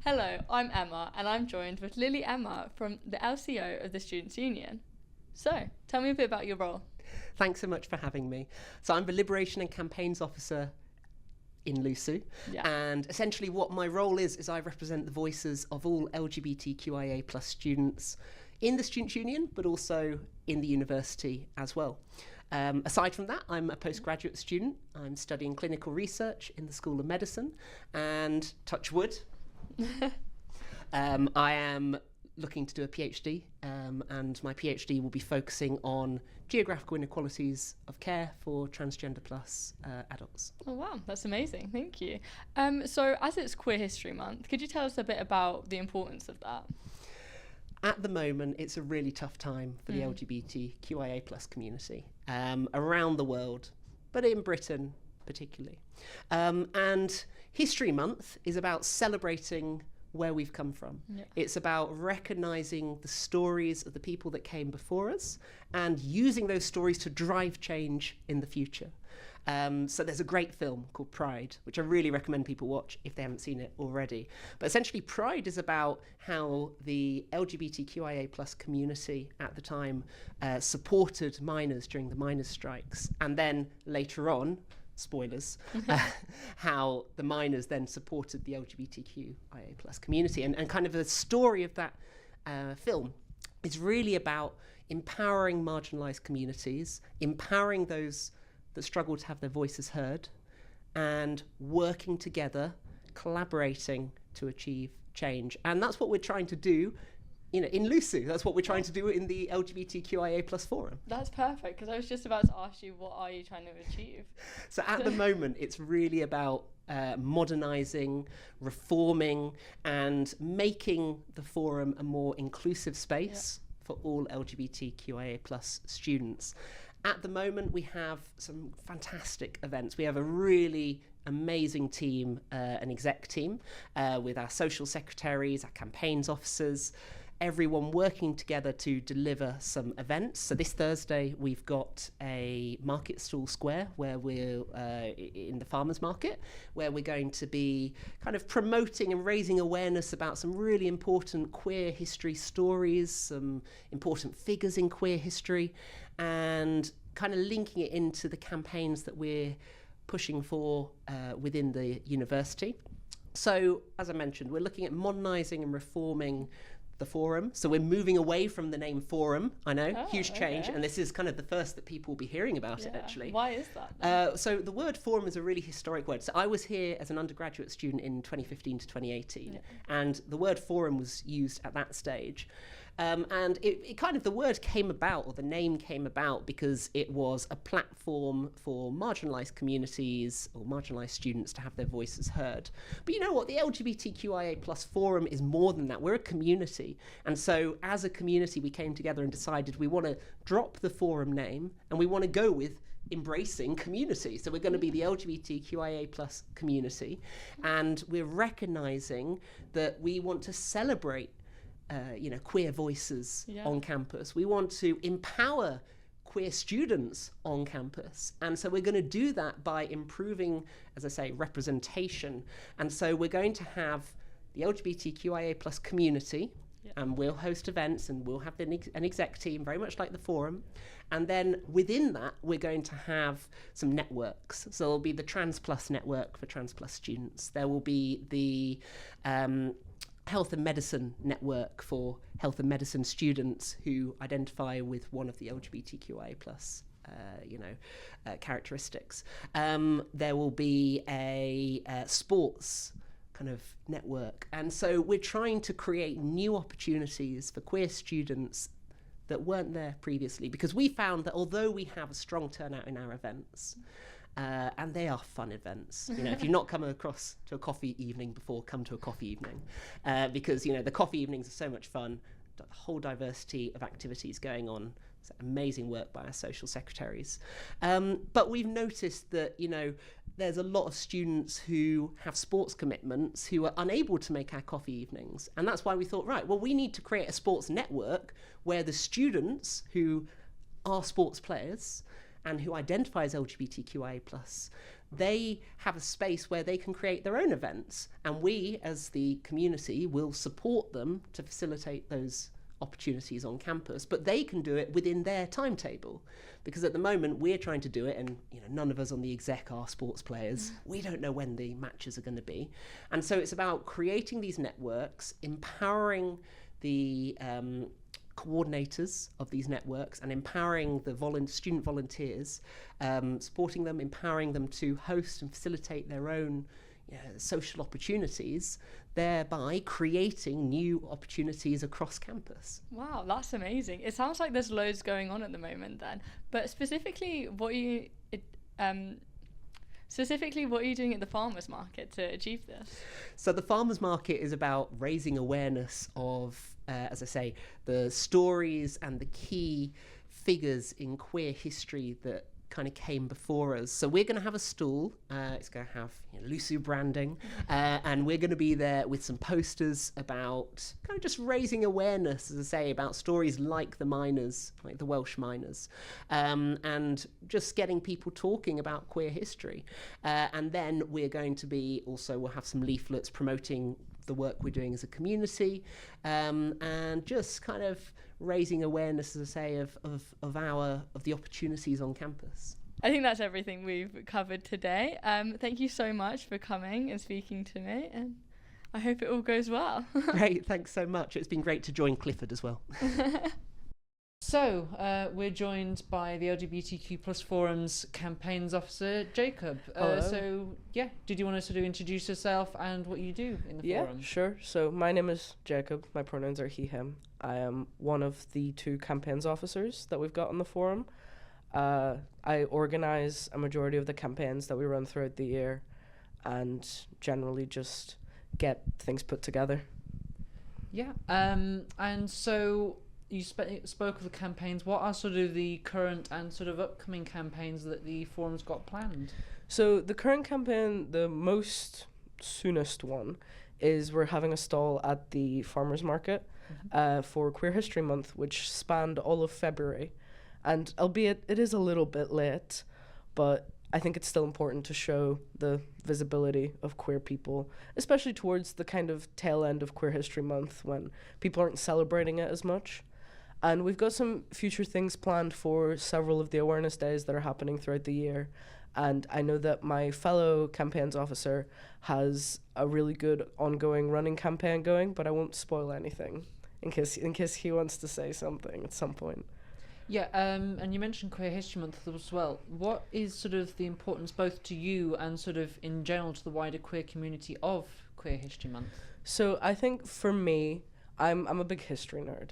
Hello, I'm Emma, and I'm joined with Lily Emma from the LCO of the Students' Union. So, tell me a bit about your role. Thanks so much for having me. So I'm the Liberation and Campaigns Officer in LUSU. Yeah. And essentially what my role is I represent the voices of all LGBTQIA plus students in the Students' Union, but also in the university as well. Aside from that, I'm a postgraduate student. I'm studying clinical research in the School of Medicine, and touch wood, I am looking to do a PhD, and my PhD will be focusing on geographical inequalities of care for transgender plus adults. Oh wow, that's amazing, thank you. So as it's Queer History Month, could you tell us a bit about the importance of that? At the moment, it's a really tough time for the LGBTQIA plus community around the world, but in Britain particularly. And History Month is about celebrating where we've come from. Yeah. It's about recognising the stories of the people that came before us and using those stories to drive change in the future. So there's a great film called Pride, which I really recommend people watch if they haven't seen it already. But essentially Pride is about how the LGBTQIA plus community at the time supported miners during the miners' strikes. And then later on, spoilers, how the miners then supported the LGBTQIA plus community. And kind of the story of that film is really about empowering marginalised communities, empowering those that struggle to have their voices heard, and working together, collaborating to achieve change. And that's what we're trying to do in LUSU. That's what we're trying to do in the LGBTQIA plus forum. That's perfect, because I was just about to ask you, what are you trying to achieve? So at the moment, it's really about modernising, reforming, and making the forum a more inclusive space for all LGBTQIA plus students. At the moment, we have some fantastic events. We have a really amazing team, an exec team, with our social secretaries, our campaigns officers, everyone working together to deliver some events. So this Thursday, we've got a market stall square where we're in the farmers market, where we're going to be kind of promoting and raising awareness about some really important queer history stories, some important figures in queer history, and kind of linking it into the campaigns that we're pushing for within the university. So, as I mentioned, we're looking at modernising and reforming the forum. So we're moving away from the name forum. I know, huge change, and this is kind of the first that people will be hearing about it, actually. Why is that? So the word forum is a really historic word. So I was here as an undergraduate student in 2015 to 2018, and the word forum was used at that stage. And it kind of, the word came about, or the name came about, because it was a platform for marginalised communities or marginalised students to have their voices heard. But you know what? The LGBTQIA plus forum is more than that. We're a community. And so as a community, we came together and decided we want to drop the forum name and we want to go with embracing community. So we're going to be the LGBTQIA plus community. And we're recognising that we want to celebrate queer voices on campus. We want to empower queer students on campus. And so we're going to do that by improving, as I say, representation. And so we're going to have the LGBTQIA plus community, and we'll host events and we'll have an exec team, very much like the forum. And then within that, we're going to have some networks. So there'll be the Trans Plus network for Trans Plus students. There will be the Health and Medicine network for health and medicine students who identify with one of the LGBTQIA plus characteristics. There will be a sports kind of network. And so we're trying to create new opportunities for queer students that weren't there previously, because we found that although we have a strong turnout in our events, and they are fun events. If you've not come across to a coffee evening before, come to a coffee evening, because the coffee evenings are so much fun. A whole diversity of activities going on. It's amazing work by our social secretaries. But we've noticed that there's a lot of students who have sports commitments who are unable to make our coffee evenings, and that's why we thought, right, well, we need to create a sports network where the students who are sports players and who identify as LGBTQIA+, they have a space where they can create their own events, and we as the community will support them to facilitate those opportunities on campus, but they can do it within their timetable, because at the moment we're trying to do it, and none of us on the exec are sports players. We don't know when the matches are going to be, and so it's about creating these networks, empowering the coordinators of these networks, and empowering the student volunteers, supporting them, empowering them to host and facilitate their own social opportunities, thereby creating new opportunities across campus. Wow, that's amazing. It sounds like there's loads going on at the moment then. But specifically, what are you doing at the farmers market to achieve this? So the farmers market is about raising awareness of, as I say, the stories and the key figures in queer history that kind of came before us. So we're going to have a stall. It's going to have LUSU branding, and we're going to be there with some posters about kind of just raising awareness, as I say, about stories like the miners, like the Welsh miners, and just getting people talking about queer history. And then we're going to be we'll have some leaflets promoting the work we're doing as a community, and just kind of raising awareness, as I say, of the opportunities on campus. I think that's everything we've covered today. Thank you so much for coming and speaking to me, and I hope it all goes well. Great, thanks so much. It's been great to join Clifford as well. So, we're joined by the LGBTQ Forum's campaigns officer, Jacob. Did you want to sort of introduce yourself and what you do in the forum? Yeah, sure. So, my name is Jacob. My pronouns are he, him. I am one of the 2 campaigns officers that we've got on the forum. I organise a majority of the campaigns that we run throughout the year, and generally just get things put together. Yeah, and so you spoke of the campaigns. What are sort of the current and sort of upcoming campaigns that the forum's got planned? So the current campaign, the most soonest one, is we're having a stall at the farmers market for Queer History Month, which spanned all of February. And albeit it is a little bit late, but I think it's still important to show the visibility of queer people, especially towards the kind of tail end of Queer History Month when people aren't celebrating it as much. And we've got some future things planned for several of the awareness days that are happening throughout the year. And I know that my fellow campaigns officer has a really good ongoing running campaign going, but I won't spoil anything in case he wants to say something at some point. Yeah, and you mentioned Queer History Month as well. What is sort of the importance both to you and sort of in general to the wider queer community of Queer History Month? So I think for me, I'm a big history nerd.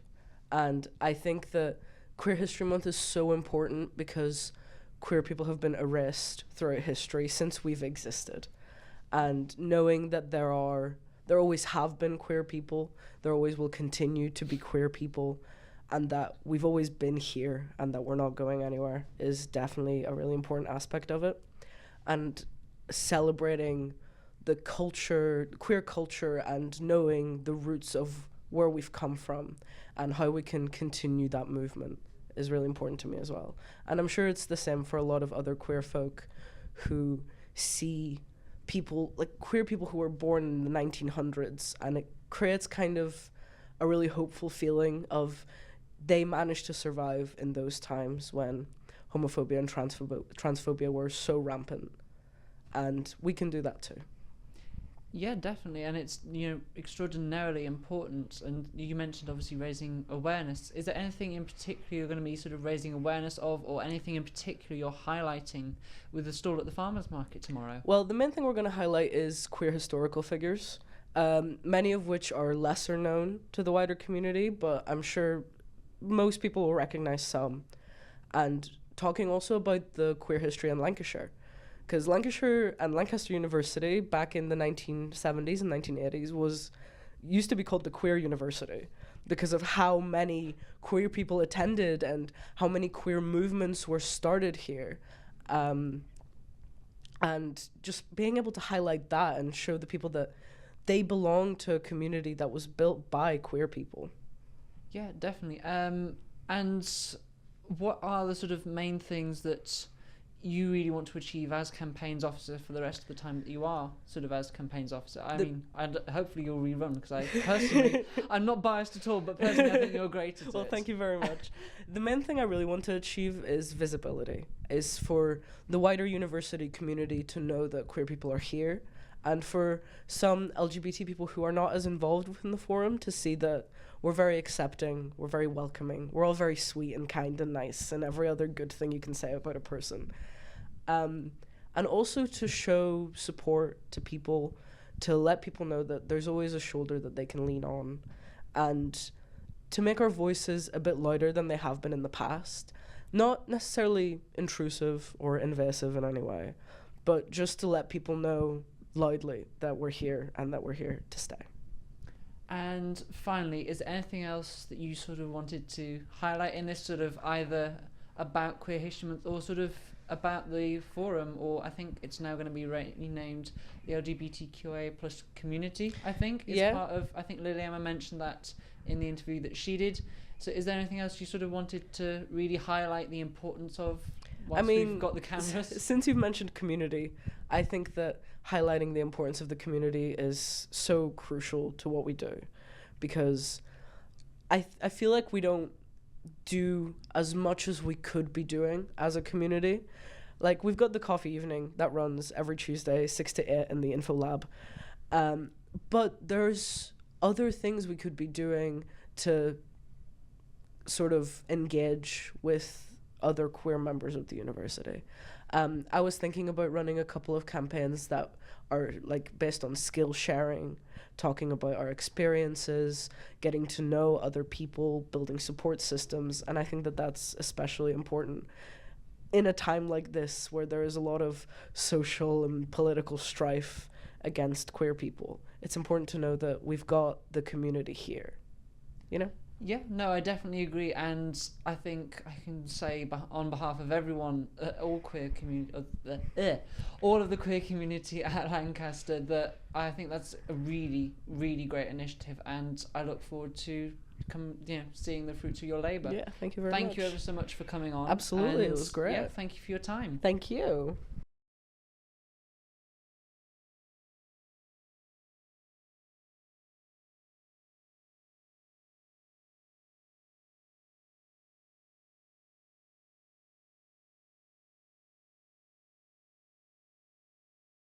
And I think that Queer History Month is so important because queer people have been erased throughout history since we've existed. And knowing that there always have been queer people, there always will continue to be queer people, and that we've always been here and that we're not going anywhere is definitely a really important aspect of it. And celebrating the culture, queer culture, and knowing the roots of where we've come from and how we can continue that movement is really important to me as well. And I'm sure it's the same for a lot of other queer folk who see people, like queer people who were born in the 1900s, and it creates kind of a really hopeful feeling of they managed to survive in those times when homophobia and transphobia were so rampant. And we can do that too. Yeah, definitely, and it's extraordinarily important. And you mentioned obviously raising awareness. Is there anything in particular you're going to be sort of raising awareness of, or anything in particular you're highlighting with the stall at the farmers market tomorrow? Well, the main thing we're going to highlight is queer historical figures, many of which are lesser known to the wider community, but I'm sure most people will recognize some. And talking also about the queer history in Lancashire. Because Lancashire and Lancaster University back in the 1970s and 1980s used to be called the Queer University because of how many queer people attended and how many queer movements were started here. And just being able to highlight that and show the people that they belong to a community that was built by queer people. Yeah, definitely. And what are the sort of main things that you really want to achieve as campaigns officer for the rest of the time that you are sort of as campaigns officer? I mean, and hopefully you'll rerun, because I personally, I'm not biased at all, but personally I think you're great at it. Well, thank you very much. The main thing I really want to achieve is visibility, is for the wider university community to know that queer people are here, and for some LGBT people who are not as involved within the forum to see that we're very accepting, we're very welcoming, we're all very sweet and kind and nice, and every other good thing you can say about a person. And also to show support to people, to let people know that there's always a shoulder that they can lean on, and to make our voices a bit louder than they have been in the past. Not necessarily intrusive or invasive in any way, but just to let people know loudly that we're here and that we're here to stay. And finally, is there anything else that you sort of wanted to highlight in this sort of either about Queer History Month or sort of about the forum, or I think it's now going to be renamed the LGBTQA plus community, I think, is part of, I think Lily Emma mentioned that in the interview that she did. So is there anything else you sort of wanted to really highlight the importance of whilst we've got the cameras? Since you've mentioned community, I think that highlighting the importance of the community is so crucial to what we do, because I feel like we don't do as much as we could be doing as a community. Like, we've got the coffee evening that runs every Tuesday 6 to 8 in the info lab, but there's other things we could be doing to sort of engage with other queer members of the university. I was thinking about running a couple of campaigns that are like based on skill sharing, talking about our experiences, getting to know other people, building support systems, and I think that that's especially important in a time like this where there is a lot of social and political strife against queer people. It's important to know that we've got the community here, you know? Yeah, no, I definitely agree, and I think I can say on behalf of everyone, all queer community, all of the queer community at Lancaster, that I think that's a really, really great initiative, and I look forward to seeing the fruits of your labour. Yeah, thank you very much. Thank you ever so much for coming on. Absolutely, it was great. Yeah, thank you for your time. Thank you.